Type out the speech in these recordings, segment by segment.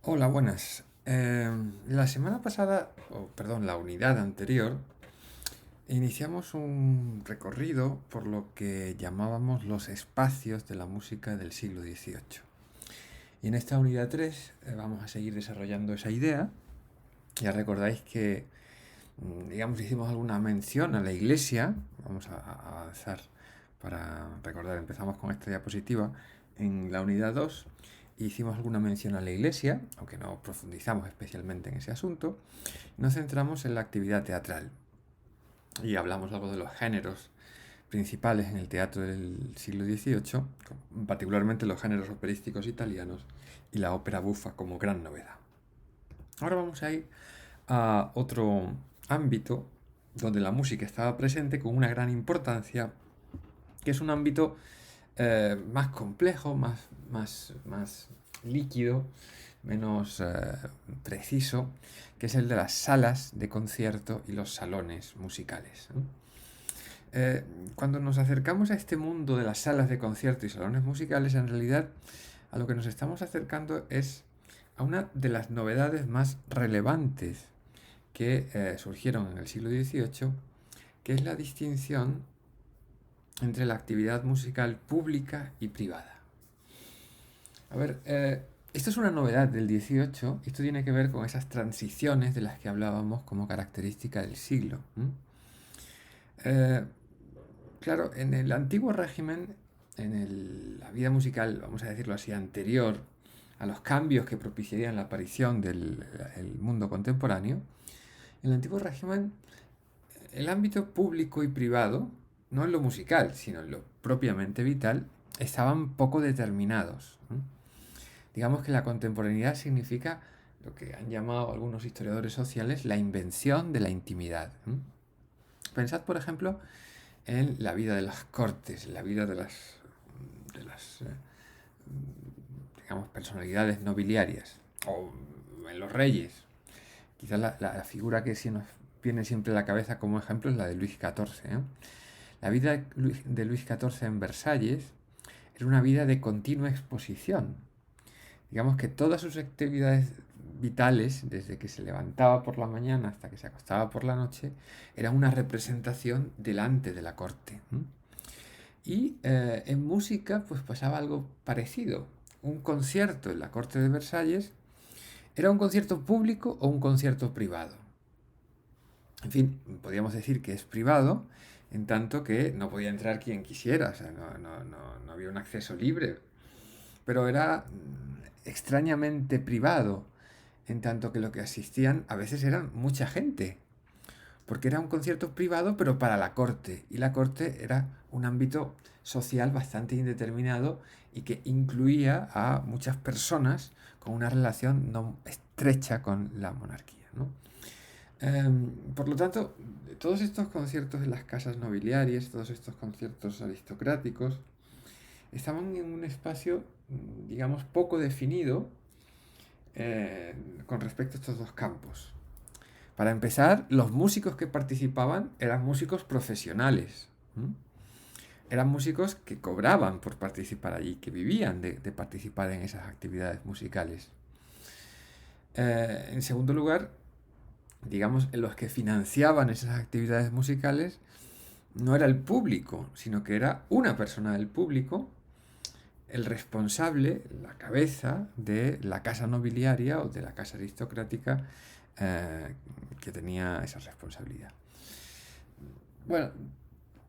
Hola, buenas. La semana pasada, o perdón, la unidad anterior, iniciamos un recorrido por lo que llamábamos los espacios de la música del siglo XVIII. Y en esta unidad 3 vamos a seguir desarrollando esa idea. Ya recordáis que, digamos, hicimos alguna mención a la iglesia. Vamos a avanzar para recordar, empezamos con esta diapositiva. En la unidad 2 hicimos alguna mención a la iglesia, aunque no profundizamos especialmente en ese asunto. Nos centramos en la actividad teatral y hablamos algo de los géneros principales en el teatro del siglo XVIII, particularmente los géneros operísticos italianos y la ópera bufa como gran novedad. Ahora vamos a ir a otro ámbito donde la música estaba presente con una gran importancia, que es un ámbito más complejo, más líquido, menos preciso, que es el de las salas de concierto y los salones musicales, ¿no? Eh, Cuando nos acercamos a este mundo de las salas de concierto y salones musicales, en realidad a lo que nos estamos acercando es a una de las novedades más relevantes que surgieron en el siglo XVIII, que es la distinción entre la actividad musical pública y privada. A ver, esto es una novedad del XVIII y esto tiene que ver con esas transiciones de las que hablábamos como característica del siglo. Eh, claro, en el antiguo régimen, la vida musical, vamos a decirlo así, anterior a los cambios que propiciarían la aparición del el mundo contemporáneo, en el antiguo régimen el ámbito público y privado, no en lo musical, sino en lo propiamente vital, estaban poco determinados. Digamos que la contemporaneidad significa lo que han llamado algunos historiadores sociales la invención de la intimidad. Pensad, por ejemplo, en la vida de las cortes, en la vida de las digamos, personalidades nobiliarias, o en los reyes. Quizás la figura que sí nos viene siempre a la cabeza como ejemplo es la de Luis XIV, ¿eh? La vida de Luis XIV en Versalles era una vida de continua exposición. Digamos que todas sus actividades vitales, desde que se levantaba por la mañana hasta que se acostaba por la noche, eran una representación delante de la corte. Y en música pues pasaba algo parecido. Un concierto en la corte de Versalles era un concierto público o un concierto privado. En fin, podríamos decir que es privado, en tanto que no podía entrar quien quisiera, o sea, no había un acceso libre, pero era extrañamente privado, en tanto que lo que asistían a veces eran mucha gente, porque era un concierto privado pero para la corte, y la corte era un ámbito social bastante indeterminado y que incluía a muchas personas con una relación no estrecha con la monarquía, ¿no? Por lo tanto, todos estos conciertos en las casas nobiliarias, todos estos conciertos aristocráticos, estaban en un espacio, digamos, poco definido eh, con respecto a estos dos campos. Para empezar, los músicos que participaban eran músicos profesionales. Eran músicos que cobraban por participar allí, que vivían de participar en esas actividades musicales. En segundo lugar, digamos, en los que financiaban esas actividades musicales no era el público, sino que era una persona del público el responsable, la cabeza de la casa nobiliaria o de la casa aristocrática que tenía esa responsabilidad. Bueno,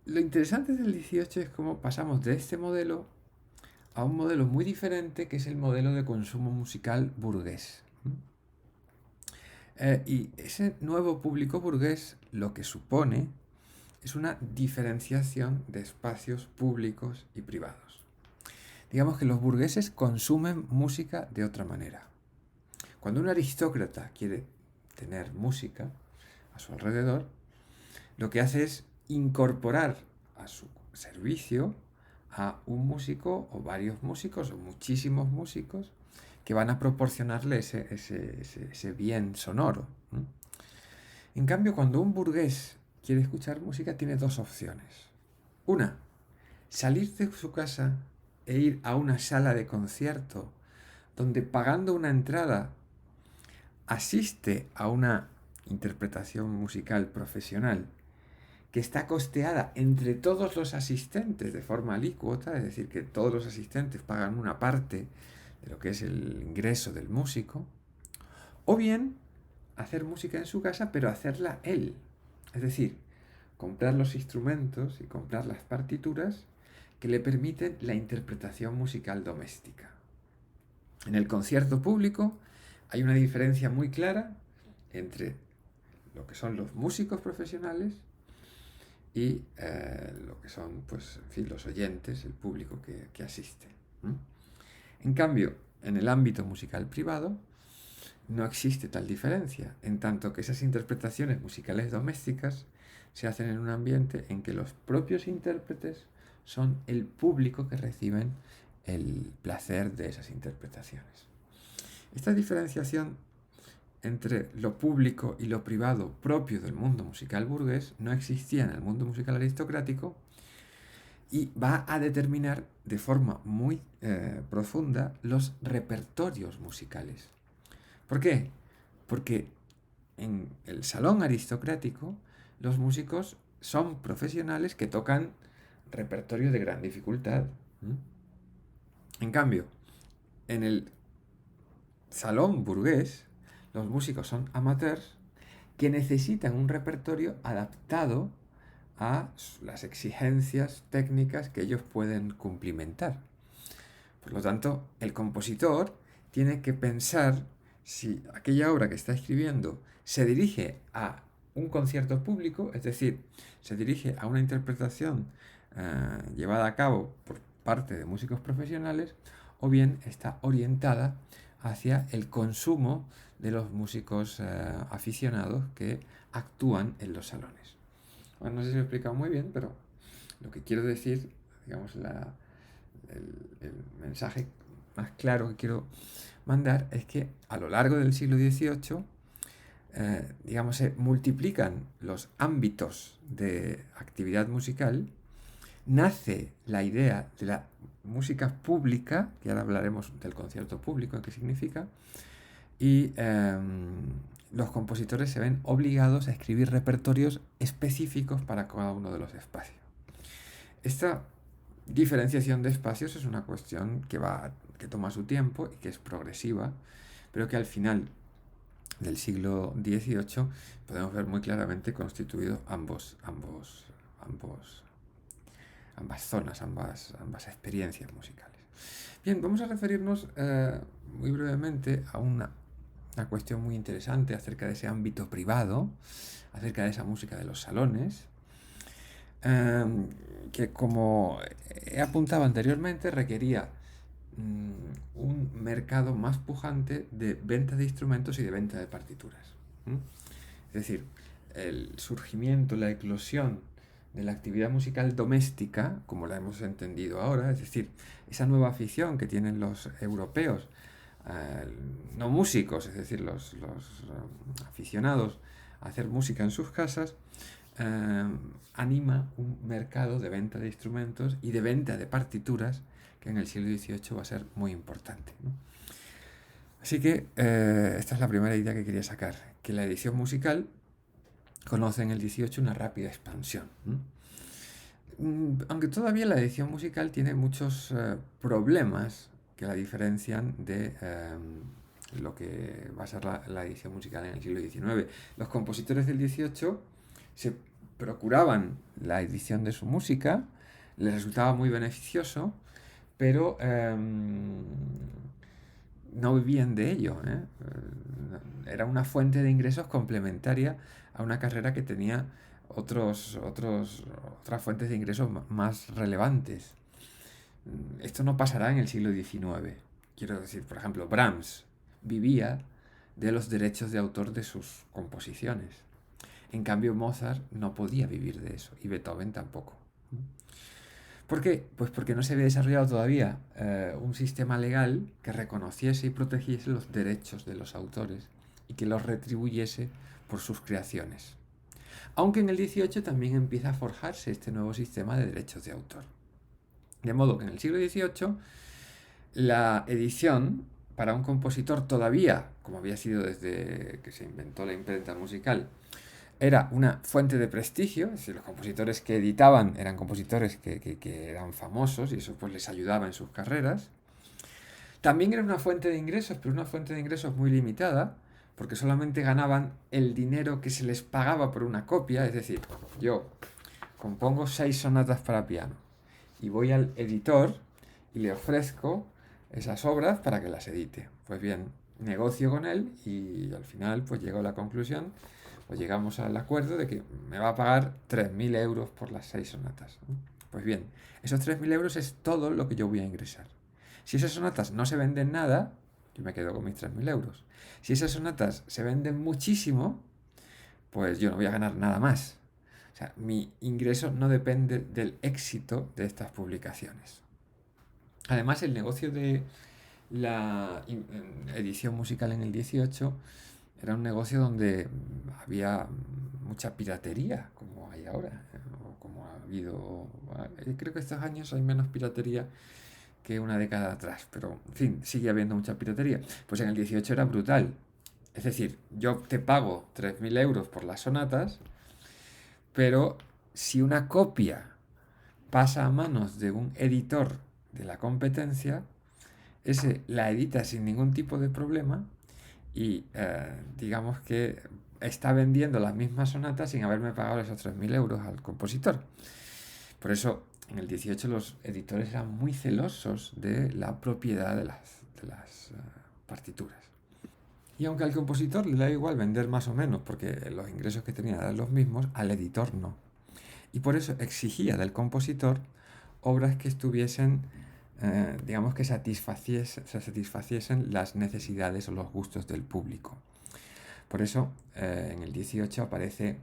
lo interesante del 18 es cómo pasamos de este modelo a un modelo muy diferente que es el modelo de consumo musical burgués. Y ese nuevo público burgués lo que supone es una diferenciación de espacios públicos y privados. Digamos que los burgueses consumen música de otra manera. Cuando un aristócrata quiere tener música a su alrededor, lo que hace es incorporar a su servicio a un músico o varios músicos o muchísimos músicos que van a proporcionarle ese bien sonoro. En cambio, cuando un burgués quiere escuchar música, tiene dos opciones. Una, salir de su casa e ir a una sala de concierto donde pagando una entrada asiste a una interpretación musical profesional que está costeada entre todos los asistentes de forma alícuota, es decir, que todos los asistentes pagan una parte de lo que es el ingreso del músico, o bien hacer música en su casa, pero hacerla él. Es decir, comprar los instrumentos y comprar las partituras que le permiten la interpretación musical doméstica. En el concierto público hay una diferencia muy clara entre lo que son los músicos profesionales y lo que son, pues, en fin, los oyentes, el público que asiste. En cambio, en el ámbito musical privado no existe tal diferencia, en tanto que esas interpretaciones musicales domésticas se hacen en un ambiente en que los propios intérpretes son el público que reciben el placer de esas interpretaciones. Esta diferenciación entre lo público y lo privado propio del mundo musical burgués no existía en el mundo musical aristocrático y va a determinar de forma muy profunda los repertorios musicales. ¿Por qué? Porque en el salón aristocrático los músicos son profesionales que tocan repertorio de gran dificultad. En cambio, en el salón burgués los músicos son amateurs que necesitan un repertorio adaptado a las exigencias técnicas que ellos pueden cumplimentar. Por lo tanto, el compositor tiene que pensar si aquella obra que está escribiendo se dirige a un concierto público, es decir, se dirige a una interpretación llevada a cabo por parte de músicos profesionales, o bien está orientada hacia el consumo de los músicos aficionados que actúan en los salones. Bueno, no sé si lo he explicado muy bien, pero lo que quiero decir, digamos, el mensaje más claro que quiero mandar es que a lo largo del siglo XVIII, digamos, se multiplican los ámbitos de actividad musical, nace la idea de la música pública, que ahora hablaremos del concierto público, qué significa, y los compositores se ven obligados a escribir repertorios específicos para cada uno de los espacios. Esta diferenciación de espacios es una cuestión que toma su tiempo y que es progresiva, pero que al final del siglo XVIII podemos ver muy claramente constituidos ambas zonas, ambas experiencias musicales. Bien, vamos a referirnos muy brevemente a una cuestión muy interesante acerca de ese ámbito privado, acerca de esa música de los salones, que, como he apuntado anteriormente, requería un mercado más pujante de venta de instrumentos y de venta de partituras. Es decir, el surgimiento, la eclosión de la actividad musical doméstica, como la hemos entendido ahora, es decir, esa nueva afición que tienen los europeos, no músicos, es decir, los aficionados a hacer música en sus casas, anima un mercado de venta de instrumentos y de venta de partituras que en el siglo XVIII va a ser muy importante, ¿no? Así que esta es la primera idea que quería sacar, que la edición musical conoce en el XVIII una rápida expansión, ¿no? Aunque todavía la edición musical tiene muchos problemas que la diferencian de lo que va a ser la edición musical en el siglo XIX. Los compositores del XVIII se procuraban la edición de su música, les resultaba muy beneficioso, pero no vivían de ello, ¿eh? Era una fuente de ingresos complementaria a una carrera que tenía otras fuentes de ingresos más relevantes. Esto no pasará en el siglo XIX. Quiero decir, por ejemplo, Brahms vivía de los derechos de autor de sus composiciones. En cambio, Mozart no podía vivir de eso, y Beethoven tampoco. ¿Por qué? Pues porque no se había desarrollado todavía un sistema legal que reconociese y protegiese los derechos de los autores y que los retribuyese por sus creaciones. Aunque en el XVIII también empieza a forjarse este nuevo sistema de derechos de autor. De modo que en el siglo XVIII la edición para un compositor todavía, como había sido desde que se inventó la imprenta musical, era una fuente de prestigio, es decir, los compositores que editaban eran compositores que eran famosos y eso pues les ayudaba en sus carreras. También era una fuente de ingresos, pero una fuente de ingresos muy limitada, porque solamente ganaban el dinero que se les pagaba por una copia, es decir, yo compongo 6 sonatas para piano y voy al editor y le ofrezco esas obras para que las edite. Pues bien, negocio con él y al final pues llego a la conclusión, pues llegamos al acuerdo de que me va a pagar 3.000 euros por las 6 sonatas, ¿no? Pues bien, esos 3.000 euros es todo lo que yo voy a ingresar. Si esas sonatas no se venden nada, yo me quedo con mis 3.000 euros. Si esas sonatas se venden muchísimo, pues yo no voy a ganar nada más. O sea, mi ingreso no depende del éxito de estas publicaciones. Además, el negocio de la edición musical en el 18 era un negocio donde había mucha piratería, como hay ahora, o como ha habido. Creo que estos años hay menos piratería que una década atrás, pero en fin, sigue habiendo mucha piratería. Pues en el 18 era brutal. Es decir, yo te pago 3.000 euros por las sonatas, pero si una copia pasa a manos de un editor de la competencia, ese la edita sin ningún tipo de problema y digamos que está vendiendo las mismas sonatas sin haberme pagado esos 3.000 euros al compositor. Por eso en el 18 los editores eran muy celosos de la propiedad de las partituras. Y aunque al compositor le da igual vender más o menos, porque los ingresos que tenía eran los mismos, al editor no. Y por eso exigía del compositor obras que estuviesen, digamos que satisfaciesen las necesidades o los gustos del público. Por eso en el 18 aparece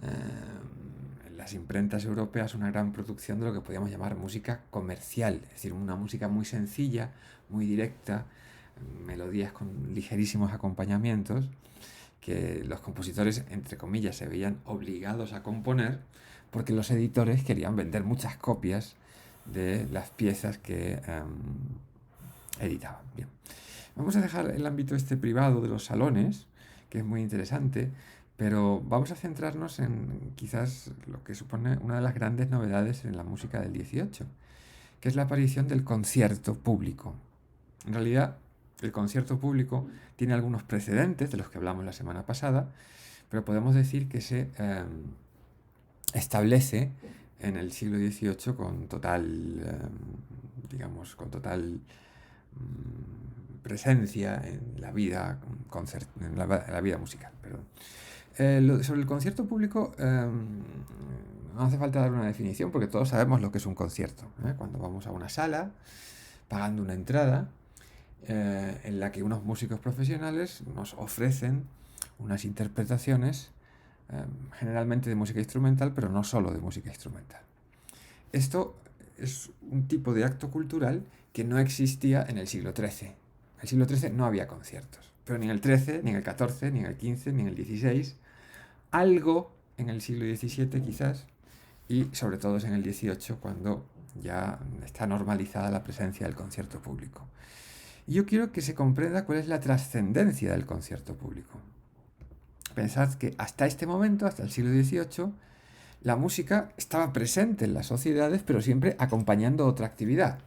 en las imprentas europeas una gran producción de lo que podríamos llamar música comercial, es decir, una música muy sencilla, muy directa, melodías con ligerísimos acompañamientos que los compositores, entre comillas, se veían obligados a componer porque los editores querían vender muchas copias de las piezas que editaban. Bien. Vamos a dejar el ámbito este privado de los salones, que es muy interesante, pero vamos a centrarnos en quizás lo que supone una de las grandes novedades en la música del 18, que es la aparición del concierto público. En realidad, el concierto público tiene algunos precedentes de los que hablamos la semana pasada, pero podemos decir que se establece en el siglo XVIII con total, digamos, con total presencia en la vida, en la vida musical. Perdón. Sobre el concierto público, no hace falta dar una definición porque todos sabemos lo que es un concierto. Cuando vamos a una sala, pagando una entrada, en la que unos músicos profesionales nos ofrecen unas interpretaciones, generalmente de música instrumental, pero no solo de música instrumental. Esto es un tipo de acto cultural que no existía en el siglo XIII. En el siglo XIII no había conciertos, pero ni en el XIII, ni en el XIV, ni en el XV, ni en el XVI. Algo en el siglo XVII quizás, y sobre todo es en el XVIII cuando ya está normalizada la presencia del concierto público. Y yo quiero que se comprenda cuál es la trascendencia del concierto público. Pensad que hasta este momento, hasta el siglo XVIII, la música estaba presente en las sociedades, pero siempre acompañando otra actividad.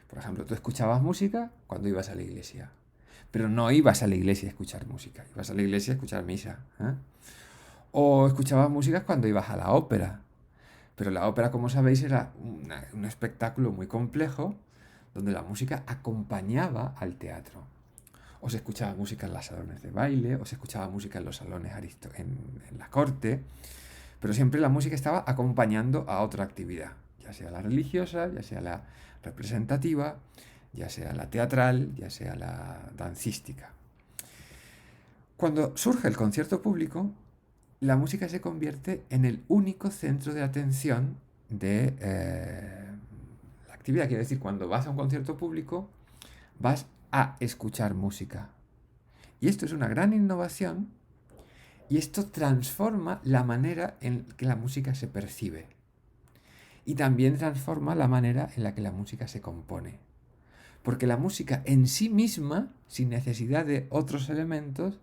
Por ejemplo, tú escuchabas música cuando ibas a la iglesia, pero no ibas a la iglesia a escuchar música, ibas a la iglesia a escuchar misa. O escuchabas música cuando ibas a la ópera, pero la ópera, como sabéis, era un espectáculo muy complejo, donde la música acompañaba al teatro. O se escuchaba música en los salones de baile, o se escuchaba música en los salones en la corte, pero siempre la música estaba acompañando a otra actividad, ya sea la religiosa, ya sea la representativa, ya sea la teatral, ya sea la dancística. Cuando surge el concierto público, la música se convierte en el único centro de atención de la actividad. Quiere decir, cuando vas a un concierto público, vas a escuchar música. Y esto es una gran innovación y esto transforma la manera en que la música se percibe. Y también transforma la manera en la que la música se compone. porque la música en sí misma, sin necesidad de otros elementos,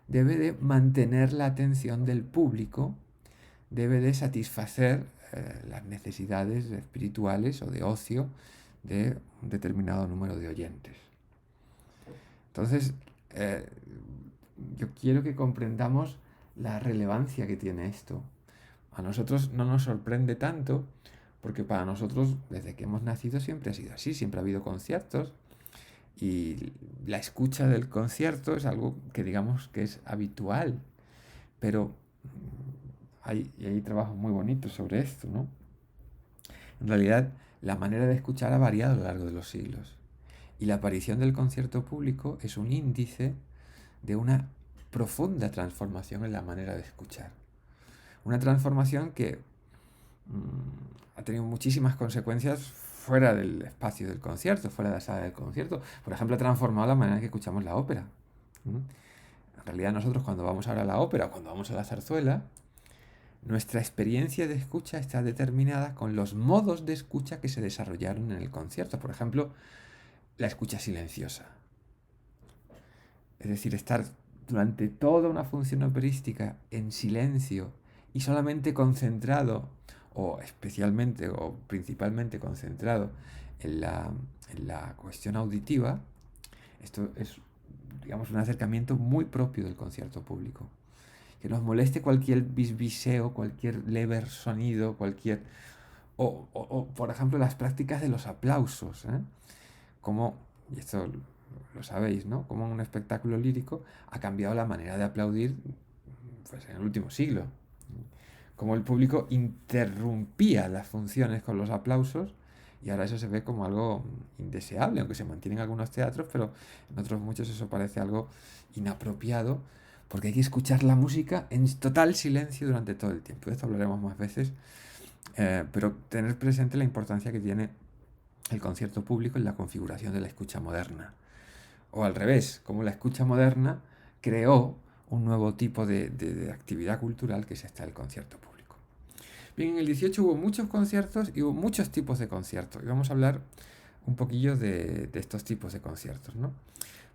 debe de mantener la atención del público, debe de satisfacer las necesidades espirituales o de ocio de un determinado número de oyentes. Entonces, yo quiero que comprendamos la relevancia que tiene esto. A nosotros no nos sorprende tanto, porque para nosotros, desde que hemos nacido, siempre ha sido así, siempre ha habido conciertos, y la escucha del concierto es algo que digamos que es habitual, pero hay trabajos muy bonitos sobre esto, ¿no? En realidad, la manera de escuchar ha variado a lo largo de los siglos, y la aparición del concierto público es un índice de una profunda transformación en la manera de escuchar. Una transformación que ha tenido muchísimas consecuencias fuera del espacio del concierto, fuera de la sala del concierto. Por ejemplo, ha transformado la manera en que escuchamos la ópera. En realidad nosotros cuando vamos ahora a la ópera o cuando vamos a la zarzuela, nuestra experiencia de escucha está determinada con los modos de escucha que se desarrollaron en el concierto. Por ejemplo, la escucha silenciosa. Es decir, estar durante toda una función operística en silencio y solamente concentrado, o especialmente o principalmente concentrado en la cuestión auditiva. Esto es, digamos, un acercamiento muy propio del concierto público. Que nos moleste cualquier bisbiseo, cualquier leve sonido, cualquier... O, por ejemplo, las prácticas de los aplausos, como, y esto lo sabéis, ¿no? Como un espectáculo lírico ha cambiado la manera de aplaudir, pues, en el último siglo. Como el público interrumpía las funciones con los aplausos, y ahora eso se ve como algo indeseable, aunque se mantiene en algunos teatros, pero en otros muchos eso parece algo inapropiado, porque hay que escuchar la música en total silencio durante todo el tiempo. De esto hablaremos más veces, pero tener presente la importancia que tiene el concierto público en la configuración de la escucha moderna. O al revés, como la escucha moderna creó un nuevo tipo de actividad cultural que es el concierto público. Bien, en el 18 hubo muchos conciertos y hubo muchos tipos de conciertos. Y vamos a hablar un poquillo de estos tipos de conciertos, ¿no?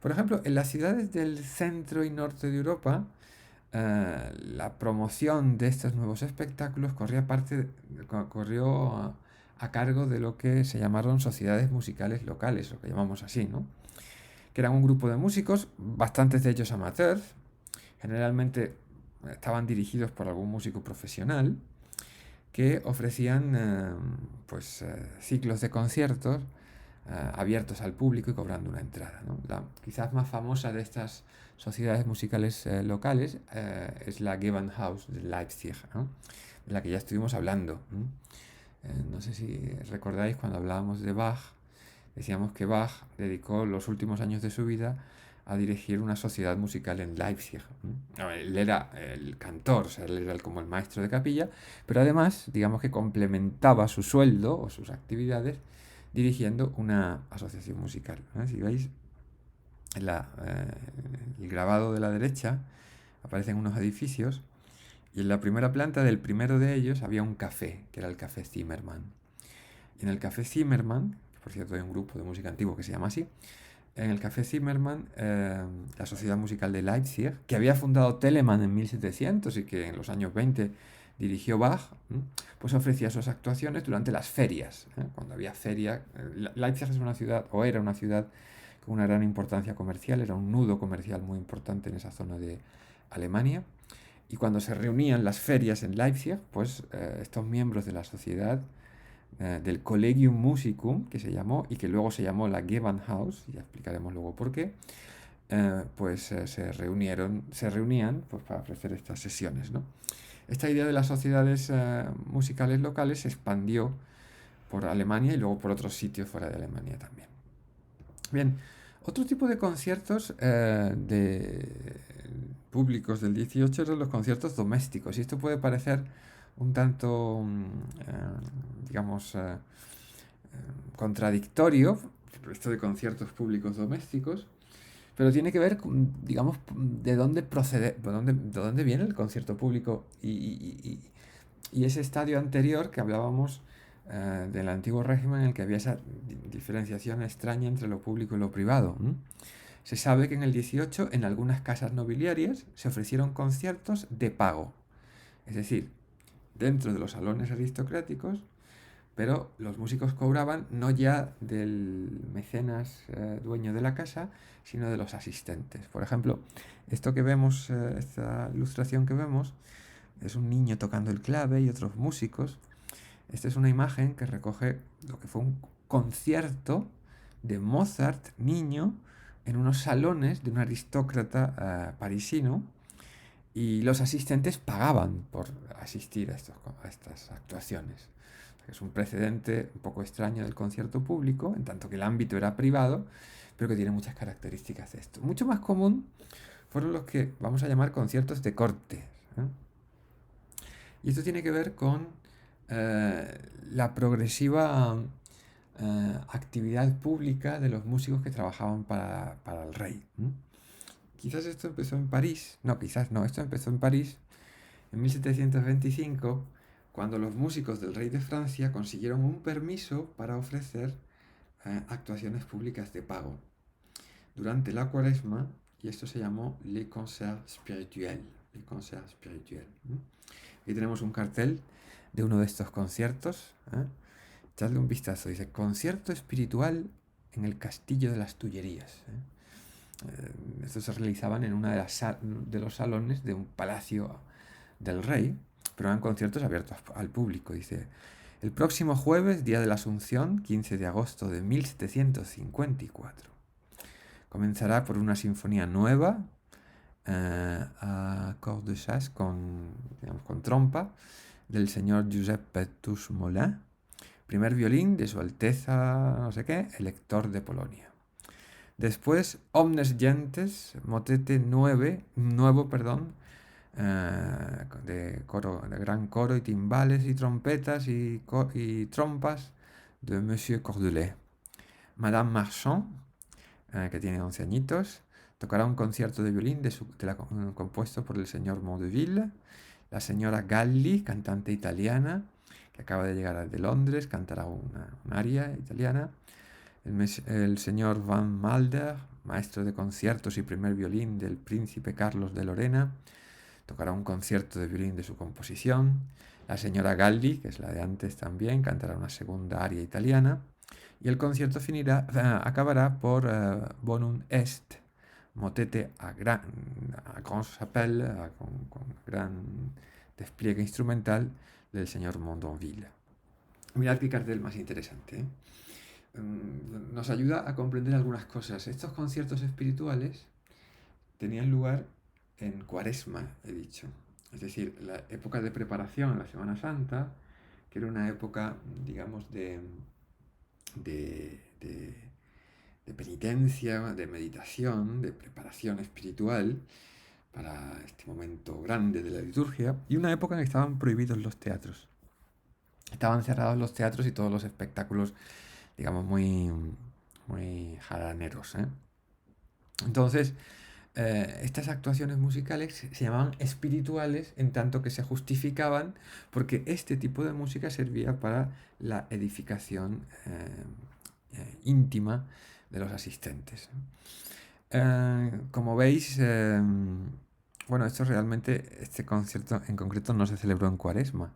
Por ejemplo, en las ciudades del centro y norte de Europa, la promoción de estos nuevos espectáculos corrió a cargo de lo que se llamaron sociedades musicales locales, lo que llamamos así, ¿no? Que eran un grupo de músicos, bastantes de ellos amateurs, generalmente estaban dirigidos por algún músico profesional, que ofrecían ciclos de conciertos abiertos al público y cobrando una entrada, ¿no? La quizás más famosa de estas sociedades musicales locales es la Gewandhaus de Leipzig, ¿no? De la que ya estuvimos hablando. No sé si recordáis cuando hablábamos de Bach, decíamos que Bach dedicó los últimos años de su vida a dirigir una sociedad musical en Leipzig. Él era el cantor, o sea, él era como el maestro de capilla, pero además, digamos que complementaba su sueldo o sus actividades dirigiendo una asociación musical. Si veis, el grabado de la derecha aparecen unos edificios y en la primera planta del primero de ellos había un café, que era el Café Zimmermann. Y en el Café Zimmermann, por cierto hay un grupo de música antiguo que se llama así, en el Café Zimmermann, la Sociedad Musical de Leipzig, que había fundado Telemann en 1700 y que en los años 20 dirigió Bach, pues ofrecía sus actuaciones durante las ferias. Cuando había feria, Leipzig es una ciudad, o era una ciudad con una gran importancia comercial, era un nudo comercial muy importante en esa zona de Alemania. Y cuando se reunían las ferias en Leipzig, pues estos miembros de la sociedad del Collegium Musicum, que se llamó, y que luego se llamó la Gewandhaus, y ya explicaremos luego por qué, se reunían pues, para ofrecer estas sesiones, ¿no? Esta idea de las sociedades musicales locales se expandió por Alemania y luego por otros sitios fuera de Alemania también. Bien, otro tipo de conciertos públicos del 18 eran los conciertos domésticos, y esto puede parecer un tanto, contradictorio, esto de conciertos públicos domésticos, pero tiene que ver, digamos, de dónde procede, de dónde viene el concierto público y ese estadio anterior que hablábamos del antiguo régimen en el que había esa diferenciación extraña entre lo público y lo privado. Se sabe que en el 18 en algunas casas nobiliarias se ofrecieron conciertos de pago, es decir, dentro de los salones aristocráticos, pero los músicos cobraban no ya del mecenas dueño de la casa, sino de los asistentes. Por ejemplo, esto que vemos, esta ilustración que vemos, es un niño tocando el clave y otros músicos. Esta es una imagen que recoge lo que fue un concierto de Mozart niño en unos salones de un aristócrata parisino, y los asistentes pagaban por asistir a estas actuaciones. Es un precedente un poco extraño del concierto público, en tanto que el ámbito era privado, pero que tiene muchas características de esto. Mucho más común fueron los que vamos a llamar conciertos de corte, ¿eh? Y esto tiene que ver con la progresiva actividad pública de los músicos que trabajaban para el rey. Quizás esto empezó en París, no, quizás no, esto empezó en París en 1725, cuando los músicos del rey de Francia consiguieron un permiso para ofrecer actuaciones públicas de pago durante la Cuaresma, y esto se llamó Les Concerts Spirituels. Les Concerts Spirituels. Aquí tenemos un cartel de uno de estos conciertos. Echadle un vistazo. Dice: concierto espiritual en el Castillo de las Tullerías. Estos se realizaban en uno de los salones de un palacio del rey, pero eran conciertos abiertos al público. Dice: el próximo jueves, día de la Asunción, 15 de agosto de 1754, comenzará por una sinfonía nueva a corps de chasse con trompa del señor Giuseppe Tus-Molin, primer violín de su Alteza no sé qué, elector de Polonia. Después, Omnes Gentes, motete nuevo, de gran coro y timbales y trompetas y trompas de Monsieur Cordelet. Madame Marchand, que tiene 11 añitos, tocará un concierto de violín compuesto por el señor Mondeville. La señora Galli, cantante italiana, que acaba de llegar de Londres, cantará un aria italiana. El señor Van Malder, maestro de conciertos y primer violín del príncipe Carlos de Lorena, tocará un concierto de violín de su composición. La señora Galli, que es la de antes también, cantará una segunda aria italiana. Y el concierto acabará por Bonum Est, motete a grand chapelle, con gran despliegue instrumental del señor Mondonville. Mirad qué cartel más interesante, ¿eh? Nos ayuda a comprender algunas cosas. Estos conciertos espirituales tenían lugar en Cuaresma, he dicho. Es decir, la época de preparación a la Semana Santa, que era una época, digamos, de penitencia, de meditación, de preparación espiritual para este momento grande de la liturgia, y una época en que estaban prohibidos los teatros. Estaban cerrados los teatros y todos los espectáculos, digamos, muy, muy jaraneros, ¿eh? Entonces, estas actuaciones musicales se llamaban espirituales, en tanto que se justificaban porque este tipo de música servía para la edificación íntima de los asistentes. Como veis, bueno, este concierto en concreto no se celebró en Cuaresma,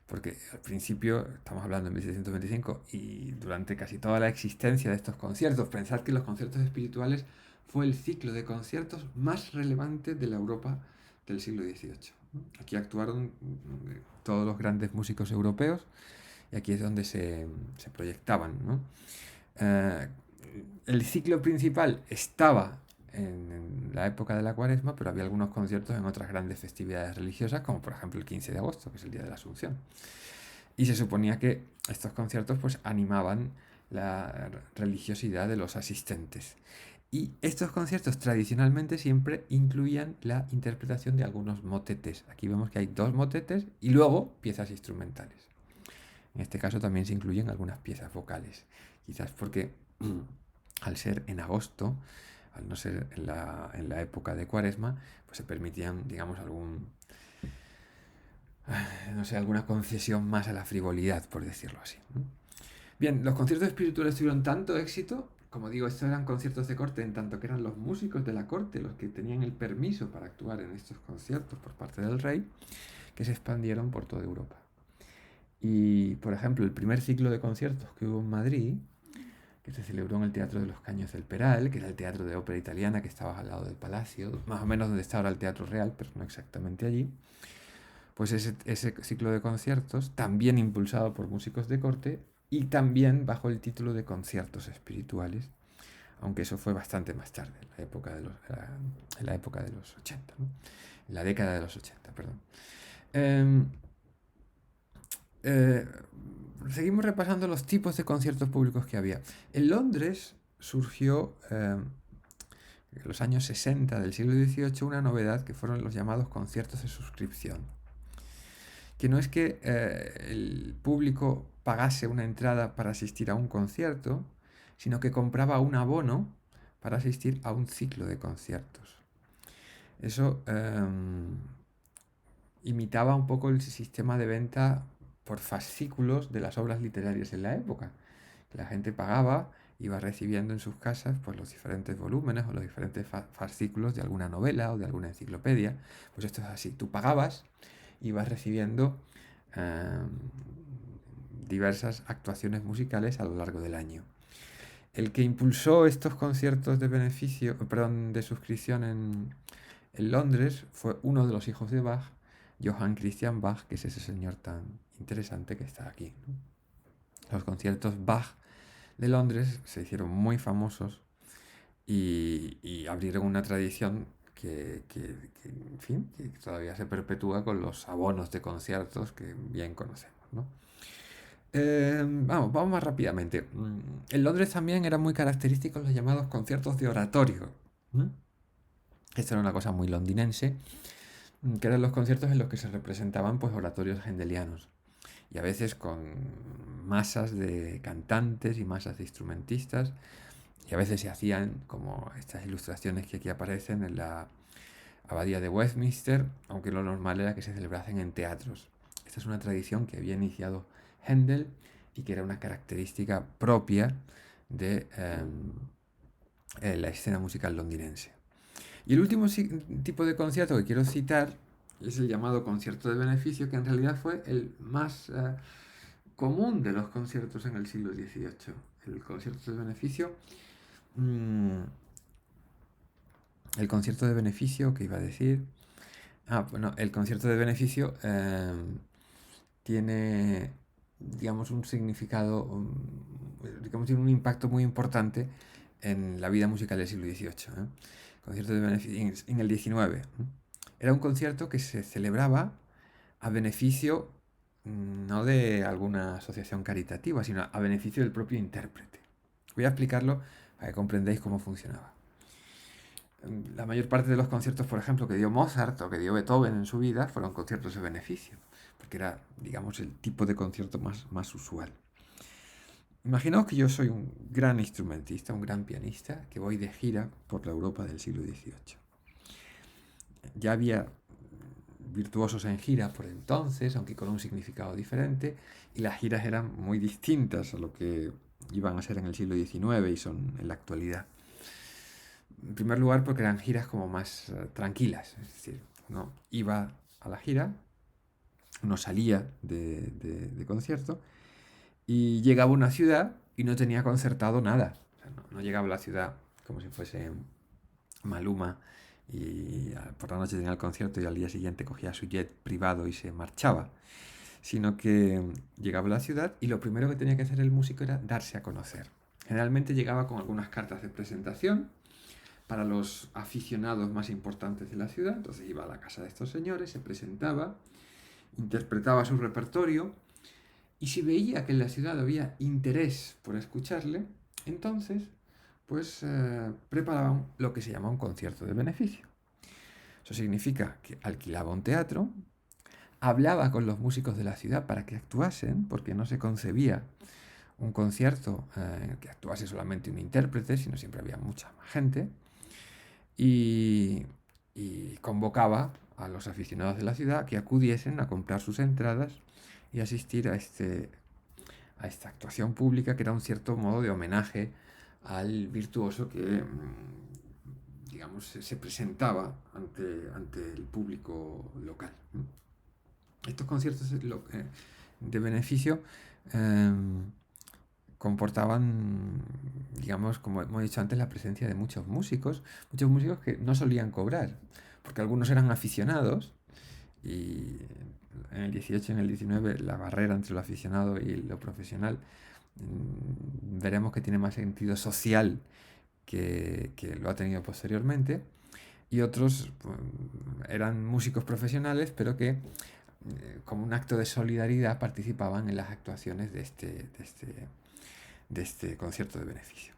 porque al principio, estamos hablando en 1725, y durante casi toda la existencia de estos conciertos, pensad que los conciertos espirituales fue el ciclo de conciertos más relevante de la Europa del siglo XVIII. Aquí actuaron todos los grandes músicos europeos, y aquí es donde se proyectaban, ¿no? El ciclo principal estaba en la época de la Cuaresma, pero había algunos conciertos en otras grandes festividades religiosas, como por ejemplo el 15 de agosto, que es el Día de la Asunción. Y se suponía que estos conciertos pues animaban la religiosidad de los asistentes. Y estos conciertos tradicionalmente siempre incluían la interpretación de algunos motetes. Aquí vemos que hay 2 motetes y luego piezas instrumentales. En este caso también se incluyen algunas piezas vocales, quizás porque al ser en agosto, al no ser en la época de Cuaresma, pues se permitían, digamos, no sé, alguna concesión más a la frivolidad, por decirlo así. Bien, los conciertos espirituales tuvieron tanto éxito, como digo, estos eran conciertos de corte, en tanto que eran los músicos de la corte los que tenían el permiso para actuar en estos conciertos por parte del rey, que se expandieron por toda Europa. Y, por ejemplo, el primer ciclo de conciertos que hubo en Madrid, que se celebró en el Teatro de los Caños del Peral, que era el teatro de ópera italiana que estaba al lado del palacio, más o menos donde está ahora el Teatro Real, pero no exactamente allí, pues ese ciclo de conciertos, también impulsado por músicos de corte y también bajo el título de conciertos espirituales, aunque eso fue bastante más tarde, en la época de los 80, ¿no? En la década de los 80, perdón. Eh, eh, Seguimos repasando los tipos de conciertos públicos que había. En Londres surgió en los años 60 del siglo XVIII una novedad que fueron los llamados conciertos de suscripción, que no es que el público pagase una entrada para asistir a un concierto, sino que compraba un abono para asistir a un ciclo de conciertos. Eso imitaba un poco el sistema de venta por fascículos de las obras literarias en la época. La gente pagaba, iba recibiendo en sus casas pues, los diferentes volúmenes o los diferentes fascículos de alguna novela o de alguna enciclopedia. Pues esto es así, tú pagabas y vas recibiendo eh, diversas actuaciones musicales a lo largo del año. El que impulsó estos conciertos de beneficio, perdón, de suscripción en Londres fue uno de los hijos de Bach, Johann Christian Bach, que es ese señor tan interesante que está aquí, ¿no? Los conciertos Bach de Londres se hicieron muy famosos y abrieron una tradición en fin, que todavía se perpetúa con los abonos de conciertos que bien conocemos, ¿no? Vamos más rápidamente. En Londres también eran muy característicos los llamados conciertos de oratorio. Esto era una cosa muy londinense, que eran los conciertos en los que se representaban pues, oratorios hendelianos. Y a veces con masas de cantantes y masas de instrumentistas. Y a veces se hacían como estas ilustraciones que aquí aparecen en la abadía de Westminster, aunque lo normal era que se celebrasen en teatros. Esta es una tradición que había iniciado Händel y que era una característica propia de la escena musical londinense. Y el último tipo de concierto que quiero citar es el llamado concierto de beneficio, que en realidad fue el más común de los conciertos en el siglo XVIII. El concierto de beneficio, mmm, el concierto de beneficio, ¿qué iba a decir? Bueno, el concierto de beneficio tiene, digamos, un significado, digamos, tiene un impacto muy importante en la vida musical del siglo XVIII. Concierto de beneficio en el XIX. Era un concierto que se celebraba a beneficio no de alguna asociación caritativa, sino a beneficio del propio intérprete. Voy a explicarlo para que comprendáis cómo funcionaba. La mayor parte de los conciertos, por ejemplo, que dio Mozart o que dio Beethoven en su vida, fueron conciertos de beneficio, porque era, digamos, el tipo de concierto más usual. Imaginaos que yo soy un gran instrumentista, un gran pianista, que voy de gira por la Europa del siglo XVIII. Ya había virtuosos en gira por entonces, aunque con un significado diferente, y las giras eran muy distintas a lo que iban a ser en el siglo XIX y son en la actualidad. En primer lugar porque eran giras como más tranquilas, es decir, uno iba a la gira, uno salía de concierto y llegaba a una ciudad y no tenía concertado nada. O sea, no llegaba a la ciudad como si fuese Maluma y por la noche tenía el concierto y al día siguiente cogía su jet privado y se marchaba, sino que llegaba a la ciudad y lo primero que tenía que hacer el músico era darse a conocer. Generalmente llegaba con algunas cartas de presentación para los aficionados más importantes de la ciudad, entonces iba a la casa de estos señores, se presentaba, interpretaba su repertorio y si veía que en la ciudad había interés por escucharle, entonces pues preparaban lo que se llama un concierto de beneficio. Eso significa que alquilaba un teatro, hablaba con los músicos de la ciudad para que actuasen, porque no se concebía un concierto en el que actuase solamente un intérprete, sino siempre había mucha más gente, y convocaba a los aficionados de la ciudad que acudiesen a comprar sus entradas y asistir a esta actuación pública, que era un cierto modo de homenaje al virtuoso que, digamos, se presentaba ante el público local. Estos conciertos de beneficio comportaban, digamos, como hemos dicho antes, la presencia de muchos músicos que no solían cobrar, porque algunos eran aficionados y en el 18 y en el 19 la barrera entre lo aficionado y lo profesional veremos que tiene más sentido social que lo ha tenido posteriormente, y otros eran músicos profesionales, pero que como un acto de solidaridad participaban en las actuaciones de este concierto de beneficio.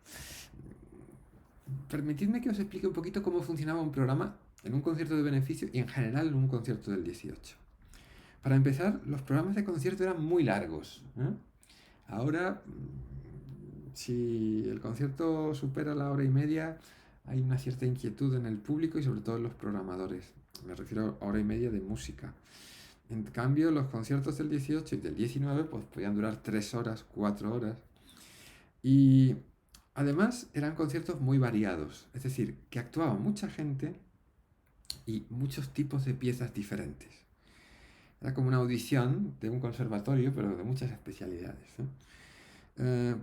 Permitidme que os explique un poquito cómo funcionaba un programa en un concierto de beneficio y en general en un concierto del 18. Para empezar, los programas de concierto eran muy largos. Ahora, si el concierto supera la hora y media, hay una cierta inquietud en el público y sobre todo en los programadores. Me refiero a hora y media de música. En cambio, los conciertos del 18 y del 19 pues, podían durar 3 horas, 4 horas. Y además eran conciertos muy variados, es decir, que actuaba mucha gente y muchos tipos de piezas diferentes. Era como una audición de un conservatorio, pero de muchas especialidades. Eh,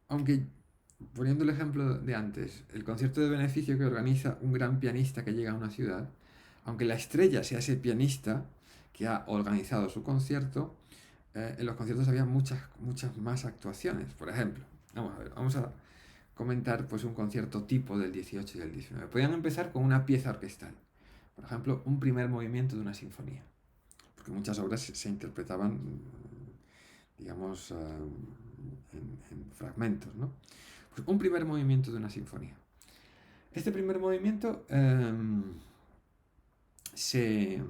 aunque, poniendo el ejemplo de antes, el concierto de beneficio que organiza un gran pianista que llega a una ciudad, aunque la estrella sea ese pianista que ha organizado su concierto, en los conciertos había muchas más actuaciones. Por ejemplo, vamos a comentar pues, un concierto tipo del 18 y del 19. Podían empezar con una pieza orquestal. Por ejemplo, un primer movimiento de una sinfonía. Porque muchas obras se interpretaban, digamos, en fragmentos, ¿no? Pues un primer movimiento de una sinfonía. Este primer movimiento se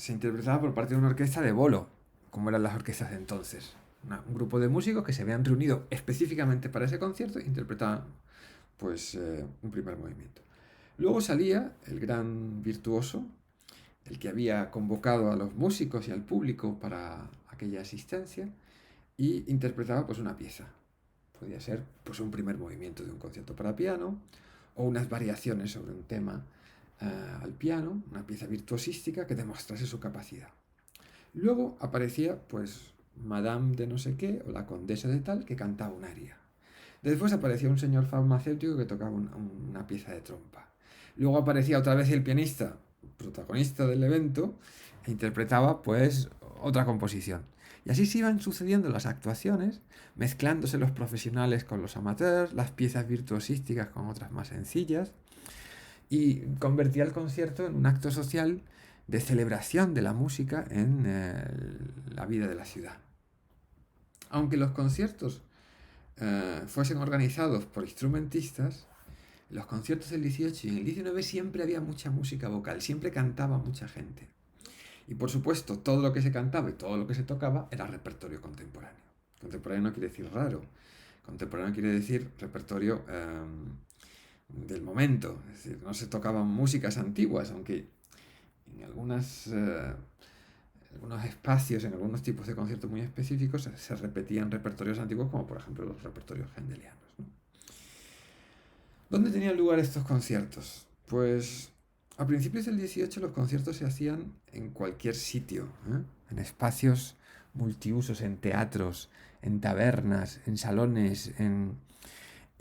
interpretaba por parte de una orquesta de bolo, como eran las orquestas de entonces. Un grupo de músicos que se habían reunido específicamente para ese concierto e interpretaban pues, un primer movimiento. Luego salía el gran virtuoso, el que había convocado a los músicos y al público para aquella asistencia, y interpretaba pues, una pieza. Podía ser pues, un primer movimiento de un concierto para piano o unas variaciones sobre un tema al piano, una pieza virtuosística que demostrase su capacidad. Luego aparecía pues Madame de no sé qué o la condesa de tal que cantaba un aria. Después aparecía un señor farmacéutico que tocaba una pieza de trompa. Luego aparecía otra vez el pianista, protagonista del evento, e interpretaba pues otra composición. Y así se iban sucediendo las actuaciones, mezclándose los profesionales con los amateurs, las piezas virtuosísticas con otras más sencillas, y convertía el concierto en un acto social de celebración de la música en la vida de la ciudad. Aunque los conciertos fuesen organizados por instrumentistas, en los conciertos del 18 y el 19 siempre había mucha música vocal, siempre cantaba mucha gente. Y por supuesto, todo lo que se cantaba y todo lo que se tocaba era repertorio contemporáneo. Contemporáneo no quiere decir raro, contemporáneo quiere decir repertorio del momento. Es decir, no se tocaban músicas antiguas, aunque en algunos espacios, en algunos tipos de conciertos muy específicos, se repetían repertorios antiguos, como por ejemplo los repertorios händelianos, ¿no? ¿Dónde tenían lugar estos conciertos? Pues a principios del 18 los conciertos se hacían en cualquier sitio, en espacios multiusos, en teatros, en tabernas, en salones,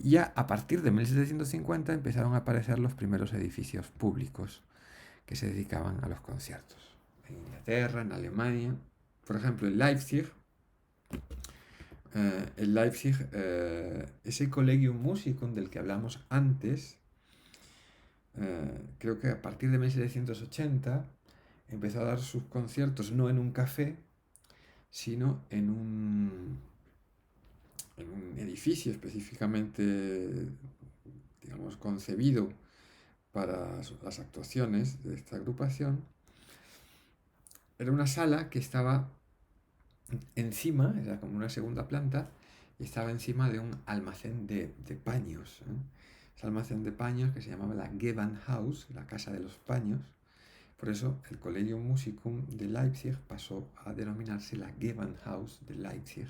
Ya a partir de 1750 empezaron a aparecer los primeros edificios públicos que se dedicaban a los conciertos. En Inglaterra, en Alemania, por ejemplo, en Leipzig, ese Collegium Musicum del que hablamos antes, creo que a partir de 1780 empezó a dar sus conciertos no en un café, sino en un edificio específicamente, digamos, concebido para las actuaciones de esta agrupación. Era una sala que estaba encima, era como una segunda planta, y estaba encima de un almacén de paños. ese almacén de paños que se llamaba la Gewandhaus, la casa de los paños. Por eso el Collegium Musicum de Leipzig pasó a denominarse la Gewandhaus de Leipzig,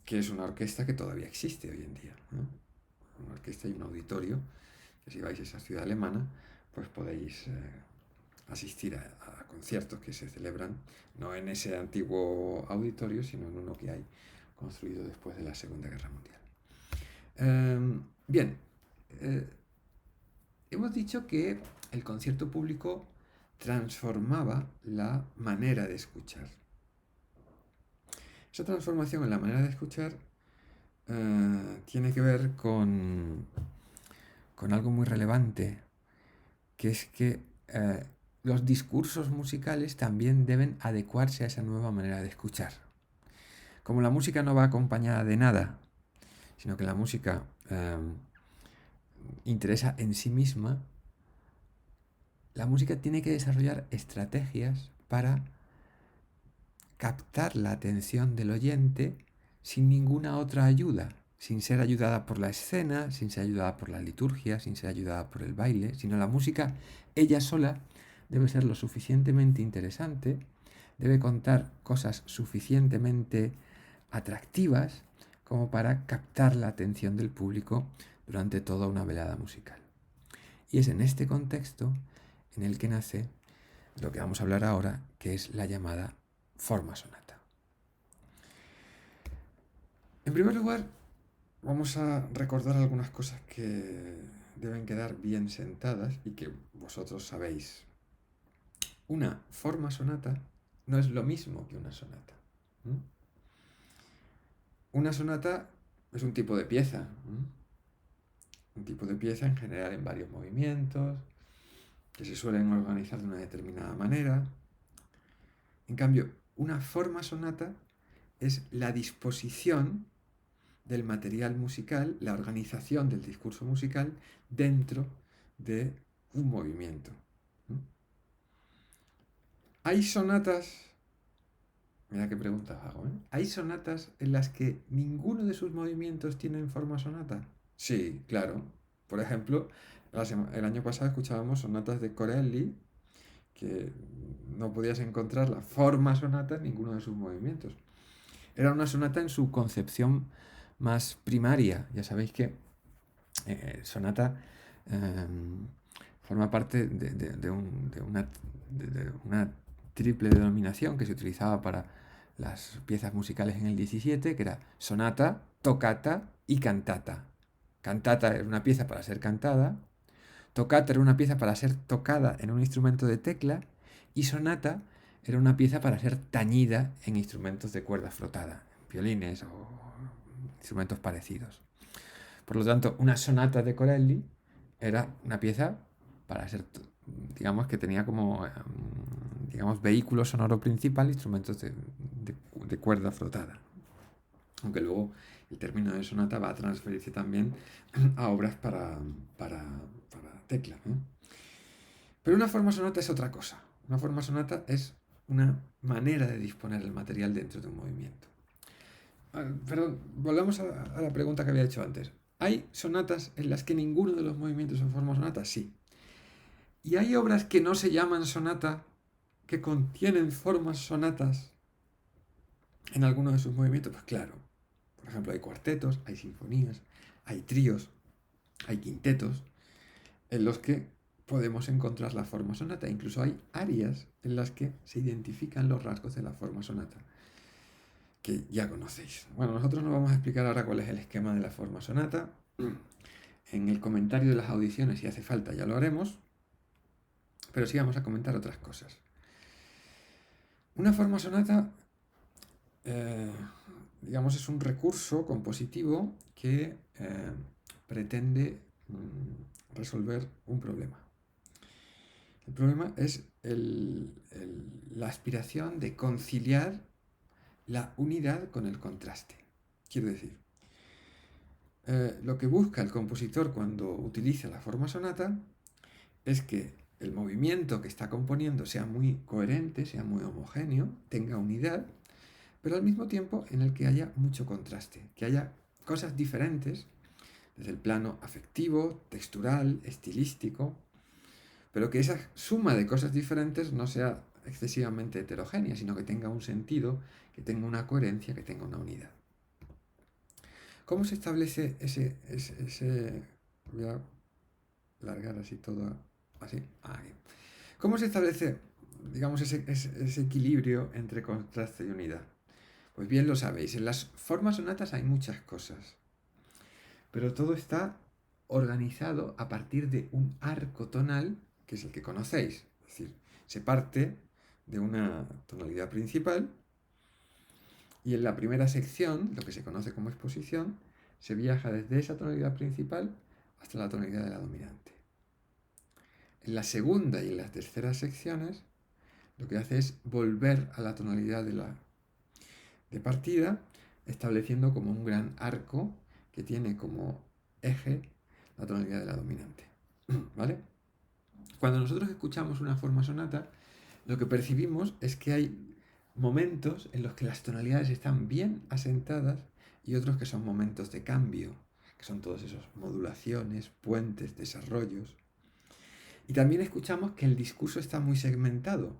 que es una orquesta que todavía existe hoy en día, ¿no? Una orquesta y un auditorio, que si vais a esa ciudad alemana, pues podéis asistir a conciertos que se celebran no en ese antiguo auditorio, sino en uno que hay construido después de la Segunda Guerra Mundial. Bien, hemos dicho que el concierto público transformaba la manera de escuchar. Esa transformación en la manera de escuchar tiene que ver con algo muy relevante, que es que los discursos musicales también deben adecuarse a esa nueva manera de escuchar. Como la música no va acompañada de nada, sino que la música interesa en sí misma, la música tiene que desarrollar estrategias para captar la atención del oyente sin ninguna otra ayuda, sin ser ayudada por la escena, sin ser ayudada por la liturgia, sin ser ayudada por el baile, sino la música ella sola debe ser lo suficientemente interesante, debe contar cosas suficientemente atractivas como para captar la atención del público durante toda una velada musical. Y es en este contexto en el que nace lo que vamos a hablar ahora, que es la llamada forma sonata. En primer lugar, vamos a recordar algunas cosas que deben quedar bien sentadas y que vosotros sabéis. Una forma sonata no es lo mismo que una sonata. Una sonata es un tipo de pieza. Un tipo de pieza en general en varios movimientos, que se suelen organizar de una determinada manera. En cambio, una forma sonata es la disposición del material musical, la organización del discurso musical dentro de un movimiento. Hay sonatas, mira qué preguntas hago, ¿eh? ¿Hay sonatas en las que ninguno de sus movimientos tienen forma sonata? Sí, claro. Por ejemplo, el año pasado escuchábamos sonatas de Corelli, que no podías encontrar la forma sonata en ninguno de sus movimientos. Era una sonata en su concepción más primaria. Ya sabéis que sonata forma parte de una triple denominación que se utilizaba para las piezas musicales en el 17, que era sonata, toccata y cantata. Cantata era una pieza para ser cantada, toccata era una pieza para ser tocada en un instrumento de tecla y sonata era una pieza para ser tañida en instrumentos de cuerda frotada, violines o instrumentos parecidos. Por lo tanto, una sonata de Corelli era una pieza para ser, digamos, que tenía como, vehículo sonoro principal instrumentos de cuerda frotada. Aunque luego el término de sonata va a transferirse también a obras para tecla, ¿no? Pero una forma sonata es otra cosa. Una forma sonata es una manera de disponer el material dentro de un movimiento. Pero volvamos a la pregunta que había hecho antes. ¿Hay sonatas en las que ninguno de los movimientos son forma sonata? Sí. ¿Y hay obras que no se llaman sonata, que contienen formas sonatas en alguno de sus movimientos? Pues claro. Por ejemplo, hay cuartetos, hay sinfonías, hay tríos, hay quintetos, en los que podemos encontrar la forma sonata. Incluso hay arias en las que se identifican los rasgos de la forma sonata, que ya conocéis. Bueno, nosotros nos vamos a explicar ahora cuál es el esquema de la forma sonata. En el comentario de las audiciones, si hace falta, ya lo haremos. Pero sí vamos a comentar otras cosas. Una forma sonata, digamos, es un recurso compositivo que pretende resolver un problema. El problema es la aspiración de conciliar la unidad con el contraste. Quiero decir, lo que busca el compositor cuando utiliza la forma sonata es que el movimiento que está componiendo sea muy coherente, sea muy homogéneo, tenga unidad, pero al mismo tiempo en el que haya mucho contraste, que haya cosas diferentes desde el plano afectivo, textural, estilístico, pero que esa suma de cosas diferentes no sea excesivamente heterogénea, sino que tenga un sentido, que tenga una coherencia, que tenga una unidad. ¿Cómo se establece ese voy a largar así todo, así, ahí. ¿Cómo se establece, digamos, ese equilibrio entre contraste y unidad? Pues bien lo sabéis, en las formas sonatas hay muchas cosas, pero todo está organizado a partir de un arco tonal, que es el que conocéis. Es decir, se parte de una tonalidad principal y en la primera sección, lo que se conoce como exposición, se viaja desde esa tonalidad principal hasta la tonalidad de la dominante. En la segunda y en las terceras secciones, lo que hace es volver a la tonalidad de partida, estableciendo como un gran arco que tiene como eje la tonalidad de la dominante. ¿Vale? Cuando nosotros escuchamos una forma sonata, lo que percibimos es que hay momentos en los que las tonalidades están bien asentadas y otros que son momentos de cambio, que son todos esos modulaciones, puentes, desarrollos. Y también escuchamos que el discurso está muy segmentado,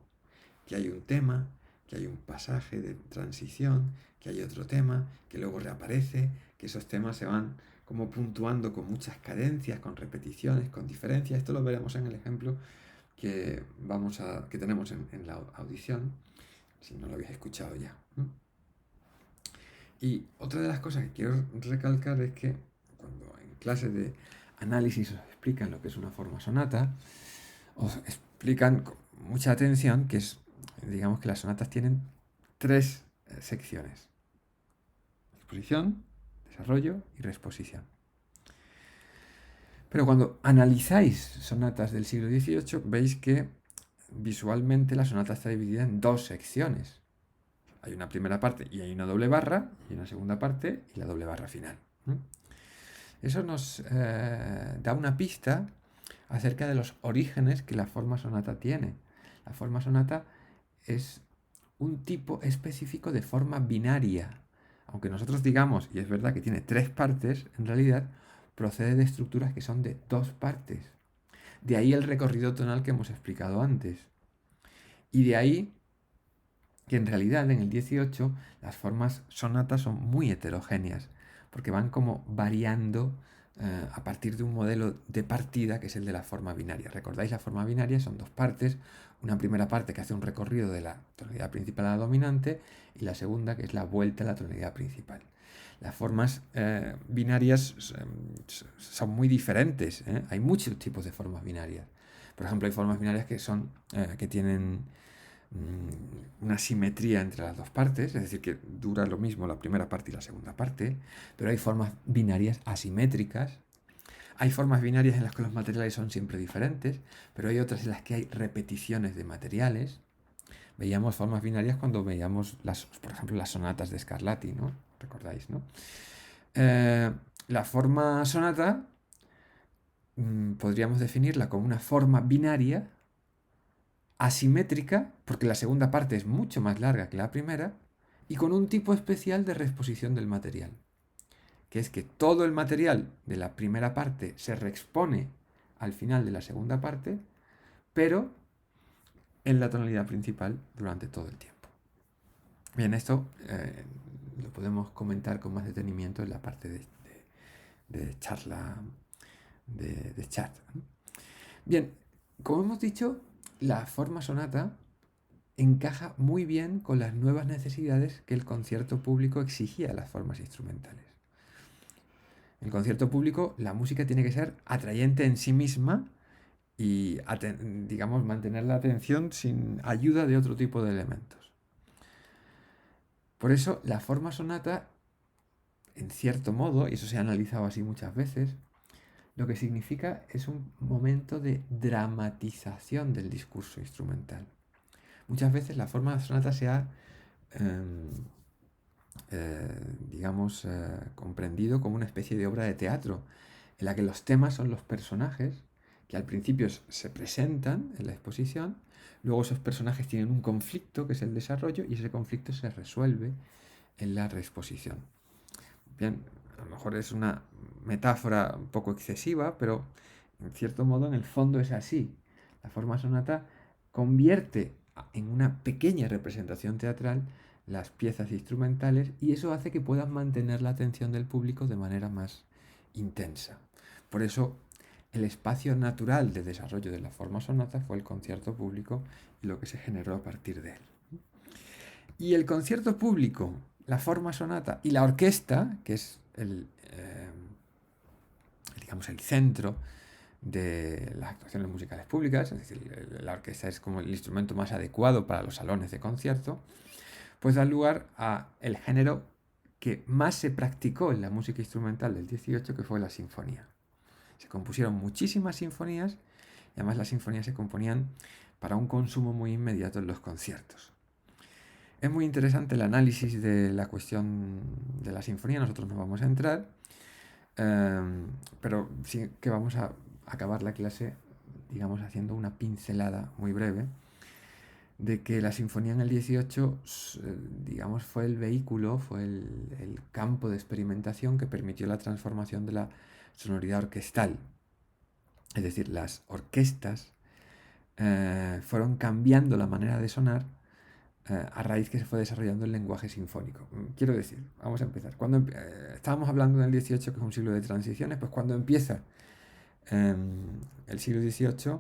que hay un tema, que hay un pasaje de transición, que hay otro tema, que luego reaparece, que esos temas se van como puntuando con muchas cadencias, con repeticiones, con diferencias. Esto lo veremos en el ejemplo que tenemos en la audición, si no lo habéis escuchado ya. Y otra de las cosas que quiero recalcar es que cuando en clases de análisis os explican lo que es una forma sonata, os explican con mucha atención que digamos que las sonatas tienen tres secciones: exposición, desarrollo y reexposición. Pero cuando analizáis sonatas del siglo XVIII, veis que visualmente la sonata está dividida en dos secciones. Hay una primera parte y hay una doble barra, y una segunda parte y la doble barra final. Eso nos da una pista acerca de los orígenes que la forma sonata tiene. La forma sonata es un tipo específico de forma binaria. Aunque nosotros digamos, y es verdad que tiene tres partes, en realidad procede de estructuras que son de dos partes. De ahí el recorrido tonal que hemos explicado antes. Y de ahí que en realidad en el 18 las formas sonatas son muy heterogéneas, porque van como variando a partir de un modelo de partida que es el de la forma binaria. ¿Recordáis? La forma binaria son dos partes, una primera parte que hace un recorrido de la tonalidad principal a la dominante y la segunda que es la vuelta a la tonalidad principal. Las formas binarias son muy diferentes, ¿eh? Hay muchos tipos de formas binarias. Por ejemplo, hay formas binarias que tienen una simetría entre las dos partes, es decir, que dura lo mismo la primera parte y la segunda parte, pero hay formas binarias asimétricas. Hay formas binarias en las que los materiales son siempre diferentes, pero hay otras en las que hay repeticiones de materiales. Veíamos formas binarias cuando veíamos, por ejemplo, las sonatas de Scarlatti, ¿no? ¿Recordáis, no? La forma sonata podríamos definirla como una forma binaria asimétrica, porque la segunda parte es mucho más larga que la primera, y con un tipo especial de reexposición del material, que es que todo el material de la primera parte se reexpone al final de la segunda parte, pero en la tonalidad principal durante todo el tiempo. Bien, esto lo podemos comentar con más detenimiento en la parte de charla, de chat. Bien, como hemos dicho, la forma sonata encaja muy bien con las nuevas necesidades que el concierto público exigía a las formas instrumentales. En el concierto público la música tiene que ser atrayente en sí misma y, digamos, mantener la atención sin ayuda de otro tipo de elementos. Por eso la forma sonata, en cierto modo, y eso se ha analizado así muchas veces, lo que significa es un momento de dramatización del discurso instrumental. Muchas veces la forma sonata se ha digamos, comprendido como una especie de obra de teatro, en la que los temas son los personajes que al principio se presentan en la exposición, luego esos personajes tienen un conflicto, que es el desarrollo, y ese conflicto se resuelve en la reexposición. Bien, a lo mejor es una metáfora un poco excesiva, pero en cierto modo en el fondo es así. La forma sonata convierte en una pequeña representación teatral las piezas instrumentales y eso hace que puedan mantener la atención del público de manera más intensa. Por eso el espacio natural de desarrollo de la forma sonata fue el concierto público y lo que se generó a partir de él. Y el concierto público, la forma sonata y la orquesta, que es digamos, el centro de las actuaciones musicales públicas, es decir, la orquesta es como el instrumento más adecuado para los salones de concierto, pues da lugar a el género que más se practicó en la música instrumental del 18, que fue la sinfonía. Se compusieron muchísimas sinfonías y además las sinfonías se componían para un consumo muy inmediato en los conciertos. Es muy interesante el análisis de la cuestión de la sinfonía, nosotros no vamos a entrar, pero sí que vamos a acabar la clase, digamos, haciendo una pincelada muy breve de que la sinfonía en el 18, digamos, fue el vehículo, fue el campo de experimentación que permitió la transformación de la sonoridad orquestal. Es decir, las orquestas fueron cambiando la manera de sonar a raíz que se fue desarrollando el lenguaje sinfónico. Quiero decir, vamos a empezar. Cuando estábamos hablando del 18, que es un siglo de transiciones, pues cuando empieza el siglo XVIII,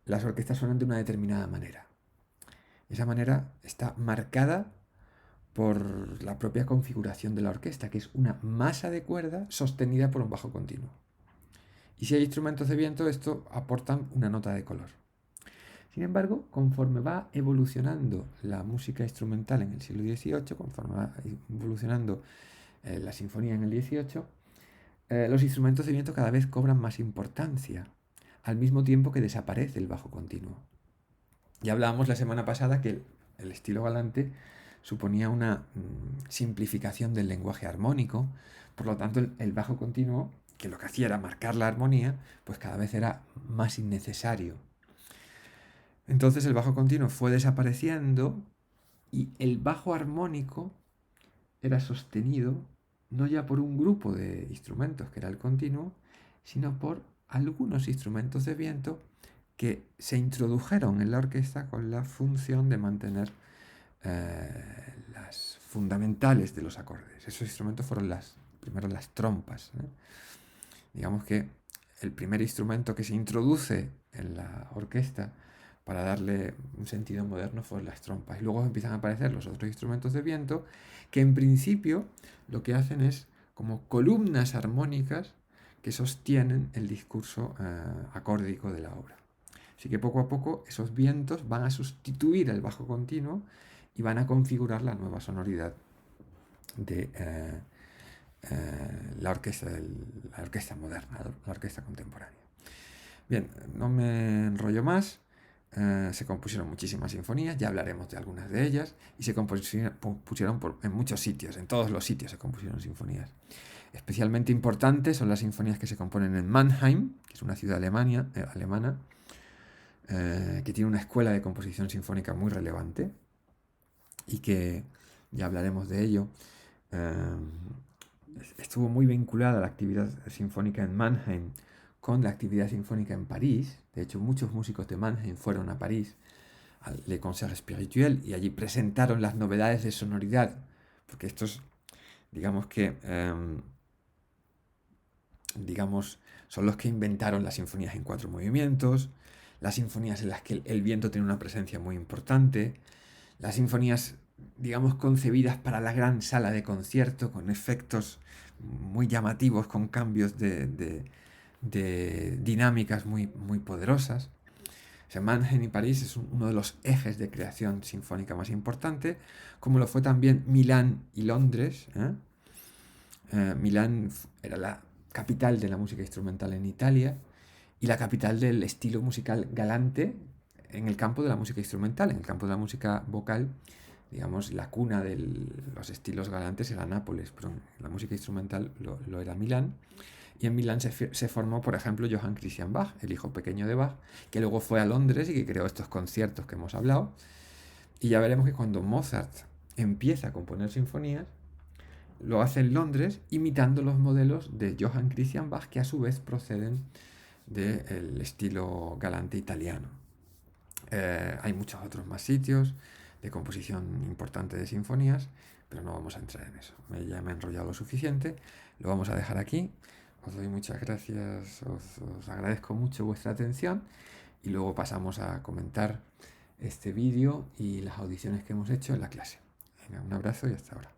las orquestas suenan de una determinada manera. Esa manera está marcada por la propia configuración de la orquesta, que es una masa de cuerda sostenida por un bajo continuo. Y si hay instrumentos de viento, esto aportan una nota de color. Sin embargo, conforme va evolucionando la música instrumental en el siglo XVIII, conforme va evolucionando la sinfonía en el XVIII, los instrumentos de viento cada vez cobran más importancia, al mismo tiempo que desaparece el bajo continuo. Ya hablábamos la semana pasada que el estilo galante suponía una simplificación del lenguaje armónico, por lo tanto el bajo continuo, que lo que hacía era marcar la armonía, pues cada vez era más innecesario. Entonces el bajo continuo fue desapareciendo y el bajo armónico era sostenido no ya por un grupo de instrumentos, que era el continuo, sino por algunos instrumentos de viento que se introdujeron en la orquesta con la función de mantener las fundamentales de los acordes. Esos instrumentos fueron primero las trompas. Digamos que el primer instrumento que se introduce en la orquesta para darle un sentido moderno fueron las trompas. Y luego empiezan a aparecer los otros instrumentos de viento que en principio lo que hacen es como columnas armónicas que sostienen el discurso acórdico de la obra. Así que poco a poco esos vientos van a sustituir el bajo continuo y van a configurar la nueva sonoridad de la orquesta moderna, la orquesta contemporánea. Bien, no me enrollo más. Se compusieron muchísimas sinfonías, ya hablaremos de algunas de ellas, y se compusieron en muchos sitios, en todos los sitios se compusieron sinfonías. Especialmente importantes son las sinfonías que se componen en Mannheim, que es una ciudad alemana, que tiene una escuela de composición sinfónica muy relevante, y que ya hablaremos de ello. Estuvo muy vinculada a la actividad sinfónica en Mannheim con la actividad sinfónica en París. De hecho, muchos músicos de Mannheim fueron a París, al Le Concert Spirituel, y allí presentaron las novedades de sonoridad, porque estos, digamos que, son los que inventaron las sinfonías en 4 movimientos, las sinfonías en las que el viento tiene una presencia muy importante, las sinfonías, digamos, concebidas para la gran sala de concierto, con efectos muy llamativos, con cambios de dinámicas muy, muy poderosas. O sea, Mannheim y París es uno de los ejes de creación sinfónica más importante, como lo fue también Milán y Londres. Milán era la capital de la música instrumental en Italia y la capital del estilo musical galante en el campo de la música instrumental. En el campo de la música vocal, digamos, la cuna de los estilos galantes era Nápoles, pero en la música instrumental lo era Milán. Y en Milán se formó, por ejemplo, Johann Christian Bach, el hijo pequeño de Bach, que luego fue a Londres y que creó estos conciertos que hemos hablado. Y ya veremos que cuando Mozart empieza a componer sinfonías, lo hace en Londres imitando los modelos de Johann Christian Bach, que a su vez proceden del estilo galante italiano. Hay muchos otros más sitios de composición importante de sinfonías, pero no vamos a entrar en eso. Ya me he enrollado lo suficiente, lo vamos a dejar aquí. Os doy muchas gracias, os agradezco mucho vuestra atención y luego pasamos a comentar este vídeo y las audiciones que hemos hecho en la clase. Venga, un abrazo y hasta ahora.